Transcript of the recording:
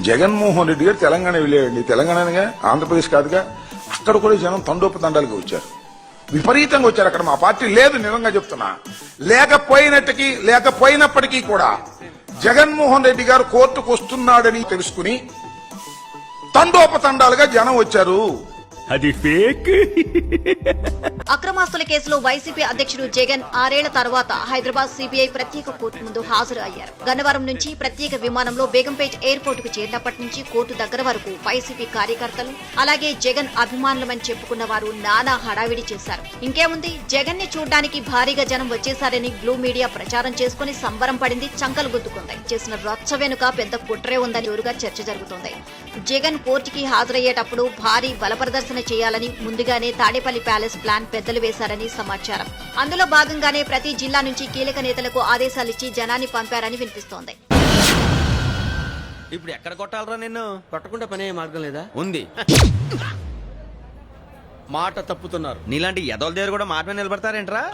జగన్మోహన్ రెడ్డి గారు తెలంగాణ వెళ్ళాడండి. తెలంగాణగా ఆంధ్రప్రదేశ్ కాదుగా. అక్కడ కూడా జనం తండోపతండాలుగా వచ్చారు, విపరీతంగా వచ్చారు. అక్కడ మా పార్టీ లేదు, నిజంగా చెప్తున్నా. లేకపోయినప్పటికీ కూడా జగన్మోహన్ రెడ్డి గారు కోర్టుకు వస్తున్నాడని తెలుసుకుని తండోపతండాలుగా జనం వచ్చారు. అది ఫేక్. అక్రమాస్తుల కేసులో వైసీపీ అధ్యక్షుడు జగన్ 6 ఏళ్ల తర్వాత హైదరాబాద్ సిబిఐ ప్రత్యేక కోర్టు ముందు హాజరు అయ్యారు. గన్నవరం నుంచి ప్రత్యేక విమానంలో బేగంపేట్ ఎయిర్పోర్ట్ కు చేరినప్పటి నుంచి కోర్టు దగ్గర వరకు వైసీపీ కార్యకర్తలు అలాగే జగన్ అభిమానులమని చెప్పుకున్న వారు నానా హడావిడి చేశారు. ఇంకేముంది, జగన్ ని చూడ్డానికి భారీగా జనం వచ్చేశారని బ్లూ మీడియా ప్రచారం చేసుకుని సంబరం పడింది, చంకలు గుద్దుకుంది. చేసిన రచ్చ వెనుక పెద్ద కుట్రే ఉందని జోరుగా చర్చ జరుగుతోంది. జగన్ కోర్టుకి హాజరయ్యేటప్పుడు భారీ బలప్రదర్శన చేయాలని ముందుగానే తాడేపల్లి ప్యాలెస్ ప్లాన్ పెద్దలు వేశారని సమాచారం. అందులో భాగంగానే ప్రతి జిల్లా నుంచి కీలక నేతలకు ఆదేశాలిచ్చి జనాన్ని పంపారని వినిపిస్తోంది. ఇప్పుడు ఎక్కడ కొట్టాలరా నిన్ను? కొట్టకుండా పనే మార్గం లేదా? ఉంది. మాట తప్పుతున్నారు. నీలాంటి ఎదల దగ్గర కూడా మాట మీద నిలబడతారేంట్రా?